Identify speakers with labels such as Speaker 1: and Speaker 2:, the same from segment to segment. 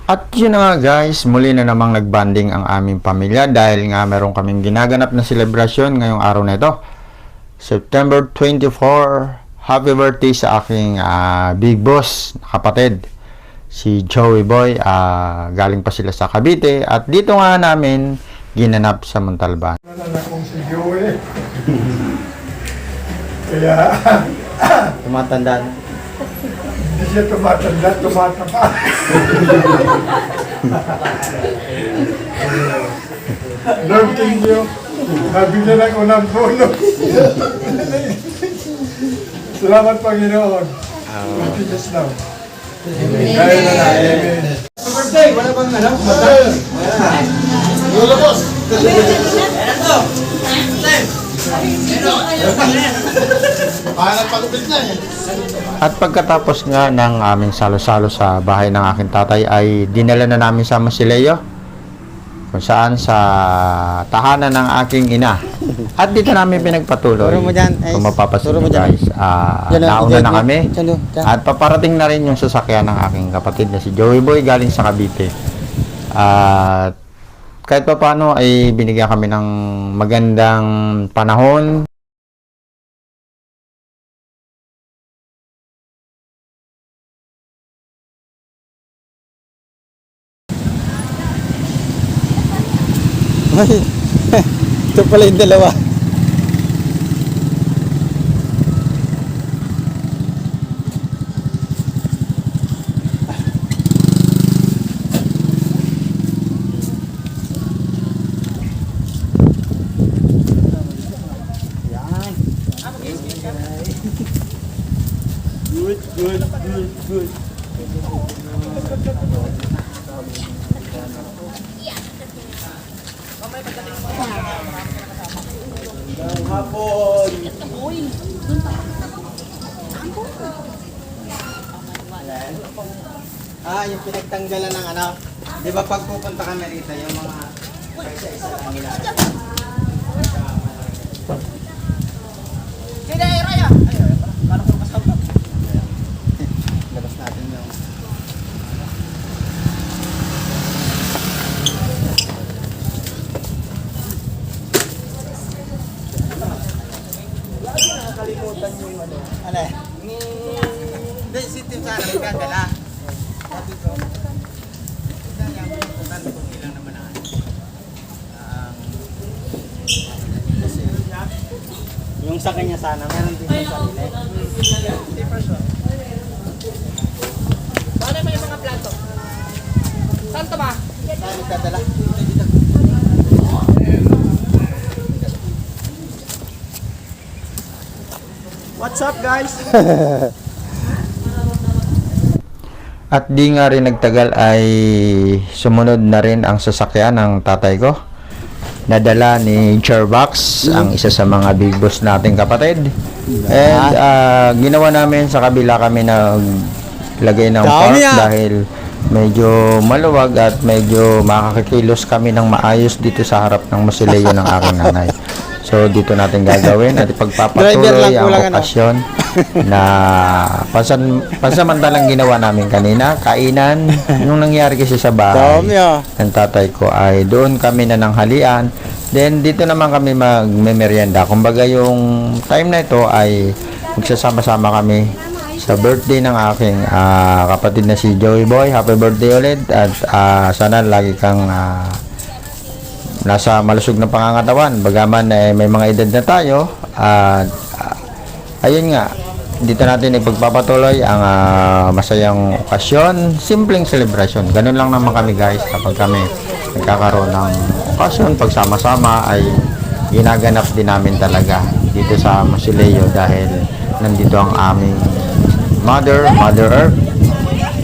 Speaker 1: At yun na nga guys, muli na namang nagbanding ang aming pamilya dahil nga meron kaming ginaganap na selebrasyon ngayong araw na ito. September 24, happy birthday sa aking big boss na kapatid, si Joey Boy. Galing pa sila sa Cavite at dito nga namin ginanap sa Montalban.
Speaker 2: Nalala kong si Joey. Kaya
Speaker 3: Tumatanda na.
Speaker 2: hindi siya tumatanda, tumatapa. Lord, thank you. Nabigyan ako ng bonus. Salamat, Panginoon. Matigas lang. Dahil na na. Amen.
Speaker 3: Birthday! Wala bang alam? Wala boss!
Speaker 1: At pagkatapos nga ng aming salo-salo sa bahay ng aking tatay ay dinala na namin sa Masileo, kung saan sa tahanan ng aking ina. At dito namin pinagpatuloy.
Speaker 3: Turo mo dyan, Ace.
Speaker 1: Kung mapapasin
Speaker 3: Turo mo
Speaker 1: nyo
Speaker 3: dyan.
Speaker 1: guys, nauna na kami. At paparating na rin yung sasakyan ng aking kapatid na si Joey Boy galing sa Cavite. At kahit pa paano ay binigyan kami ng magandang panahon.
Speaker 3: Ay, ito pala yung dalawa. Good. Hapon. Yung pinagtanggalan ng ano, di ba pag pupunta kami rito, yung mga isa-isa lang ginagawa. Labas natin yung nakalimutan yung ano. Ano eh? Hindi, si Tim sana nagkagala. Sabi ko, kaya pupuntan kung ilang naman ang yung sa kanya sana, meron din sa sarili.
Speaker 4: Paano mo yung mga plato? Saan to ba?
Speaker 3: Saan nagdadala? What's up guys?
Speaker 1: At di nga rin nagtagal ay sumunod na rin ang sasakyan ng tatay ko. Nadala ni Chairbox, ang isa sa mga big boss nating kapatid. And ginawa namin sa kabila kami na lagay ng park dahil medyo maluwag at medyo makakakilos kami ng maayos dito sa harap ng Masileo ng aking nanay. So dito natin gagawin at ipagpapatuloy ang okasyon na pansamantalang ginawa namin kanina, kainan. Nung nangyari kasi sa bahay ng tatay ko ay doon kami na nanghalian. Then dito naman kami magme-merienda. Kumbaga yung time na ito ay magsasama-sama kami sa birthday ng aking kapatid na si Joey Boy. Happy birthday ulit at sana lagi kang nasa malusog na pangangatawan, bagaman may mga edad na tayo. Ayun nga, dito natin ipagpapatuloy ang masayang okasyon, simpleng celebration. Ganun lang naman kami guys, kapag kami nagkakaroon ng okasyon, pagsama-sama ay ginaganap din namin talaga dito sa Masileo dahil nandito ang aming Mother Earth.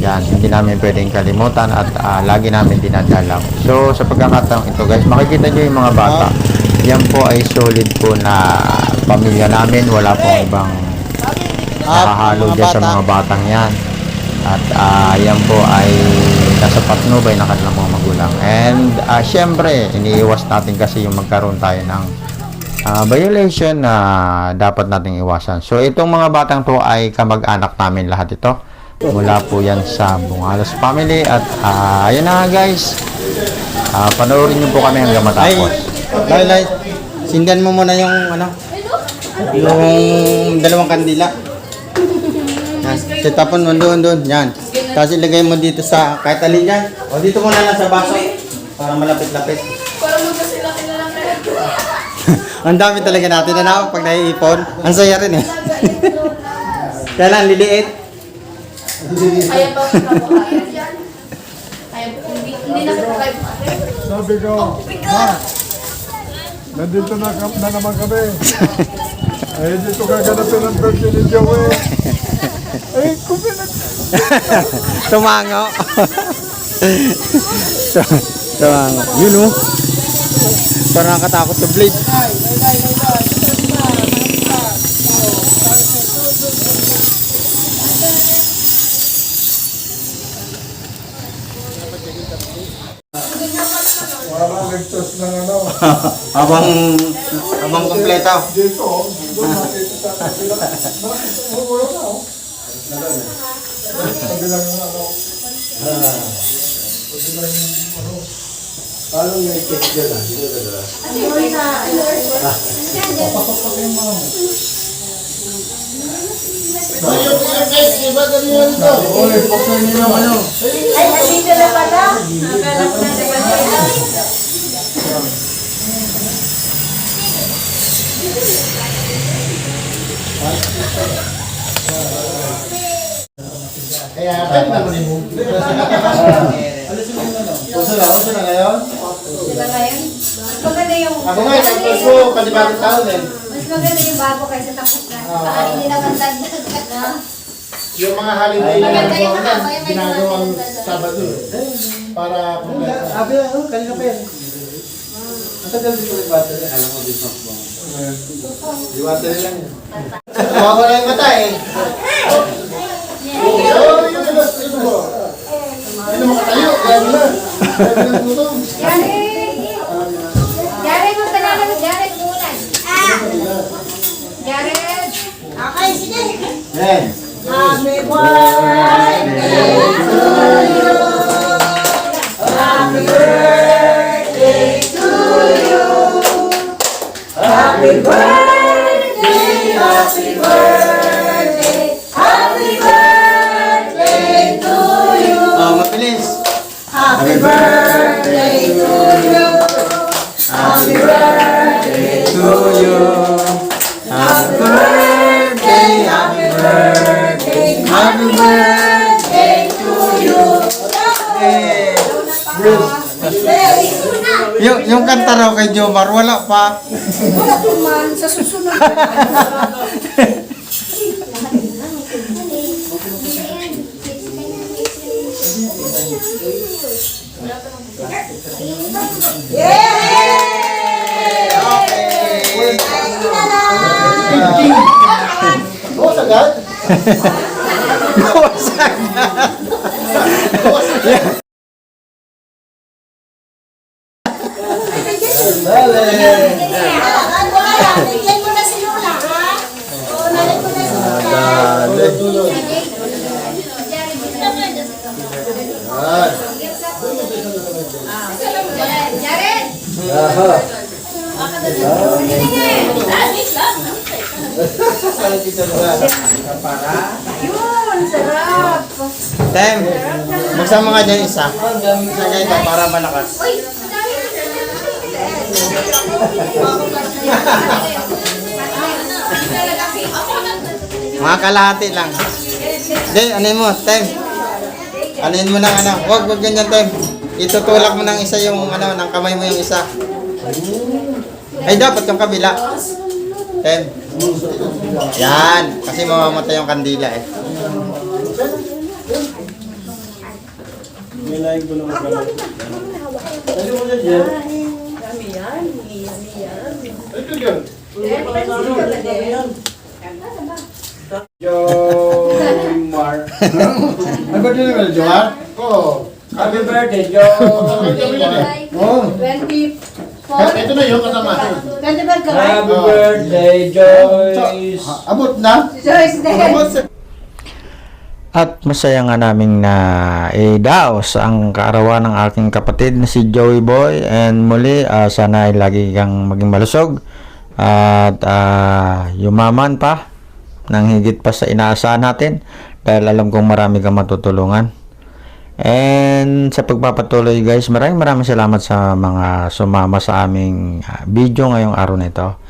Speaker 1: Yan, hindi namin pwedeng kalimutan at lagi namin dinadalaw. So, sa pagkakataong ito guys, makikita nyo yung mga bata. Yan po ay solid po na pamilya namin. Wala pong ibang nakahalo dyan sa mga batang yan. At yan po ay nasa patnubay ng kanilang mga magulang. And syempre, iniiwas natin kasi yung magkaroon tayo ng violation na dapat nating iwasan. So, itong mga batang to ay kamag-anak namin lahat ito. Mula po yan sa Bungalos Family at ayun na nga guys. Panoorin niyo po kami hanggang matapos.
Speaker 3: Lai, sindan mo muna yung yung dalawang kandila. Yan, tapon mo doon. Yan. Tapos ilagay mo dito sa kahit alin yan. O dito muna lang sa baso. Para malapit-lapit.
Speaker 4: Parang magkasilaki na lang na.
Speaker 3: Ang dami talaga natin na pag naiipon. Ang saya rin eh. Kaya lang liliit.
Speaker 4: Kaya ba ako kabuhayan dyan? Kaya, hindi na kita kayo buhayan.
Speaker 2: Sabi ko, ma, nandito na naman kami. Eh, dito kaganapin ang birthday ni Joey. Eh, kumilag.
Speaker 3: Tumango. Tumango. Yun oh. Parang nakatakot sa blade.
Speaker 2: Wala nagtos ng ano.
Speaker 3: habang kompleto.
Speaker 2: Dito, doon nakita sa kabila. Wala na, oh. Kabila ng ano. Oy, pakay niyo ano.
Speaker 5: Ay, nandito na pala.
Speaker 3: Uso na ngayon?
Speaker 5: Diba ngayon? Mas maganda yung...
Speaker 3: Ako nga, tapos ko, panibagong taon eh.
Speaker 5: Mas maganda yung bago kaysa tapos na. Hindi naman dagdag ka na.
Speaker 6: Yung mga holiday na
Speaker 5: Maganda yung mahaba yung may
Speaker 6: ginagawang
Speaker 5: mga
Speaker 6: Sabado para kompleto.
Speaker 3: Abi, kanina pa yan. Ang tagal dito may battery. Alam ko dito. Di battery lang yan. Mawala yung mata eh.
Speaker 6: Hindi mo makatayo. Kaya mo na. Kaya mo na gutom.
Speaker 5: Jared, magpanalo mo. Jared, umulan. Jared! Okay, sige.
Speaker 3: Yan.
Speaker 5: Happy birthday to you. Happy birthday to you. Happy birthday, happy birthday, happy birthday to you.
Speaker 3: Oh, mabilis.
Speaker 5: Happy birthday to you. Happy birthday
Speaker 3: To you.
Speaker 5: Happy birthday, happy birthday, happy birthday to you.
Speaker 3: Eh. Yung kanta raw kay Jomar, wala pa.
Speaker 5: Wala po man, sa susunod.
Speaker 6: Bawas agad.
Speaker 5: Nalagyan mo na si Lola, ha? Oo, nalagyan mo na si Lola. Jared! Yun, sarap.
Speaker 3: Tem, magsama nga dyan isa. Kaya ito para malakas.
Speaker 5: Uy, madami na
Speaker 3: Mga kalahati lang. Hindi, anin mo, Tem. Anin mo ng ano. Huwag ganyan, Tem. Itutulak mo ng isa yung ano, ng kamay mo yung isa. Ay, dapat yung kabila. Tem. Yan. Kasi mamamatay yung kandila eh.
Speaker 6: Ito yun.
Speaker 2: Jomar. Ano ba din naman, Jomar?
Speaker 6: Oo.
Speaker 2: Happy birthday, Jomar.
Speaker 6: Oh.
Speaker 5: 24.
Speaker 6: Ito na yun kasama.
Speaker 5: 24 ka ba?
Speaker 2: Happy birthday, Joyce.
Speaker 6: Abot na.
Speaker 5: Joyce din.
Speaker 6: Abot sa...
Speaker 1: At masaya nga naming na idaos ang kaarawan ng aking kapatid na si Joey Boy. And muli, sana ay lagi kang maging malusog at yumaman pa ng higit pa sa inaasahan natin, dahil alam kong marami kang matutulungan. And sa pagpapatuloy guys, maraming salamat sa mga sumama sa aming video ngayong araw na ito.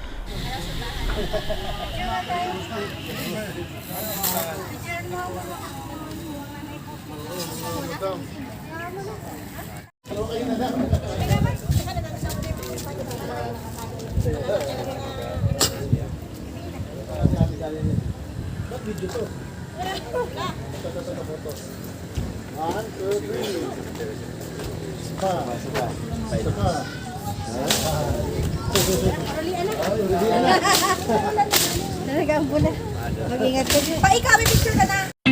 Speaker 5: Mag-ingat ka. Pa, ikaw, may picture ka na.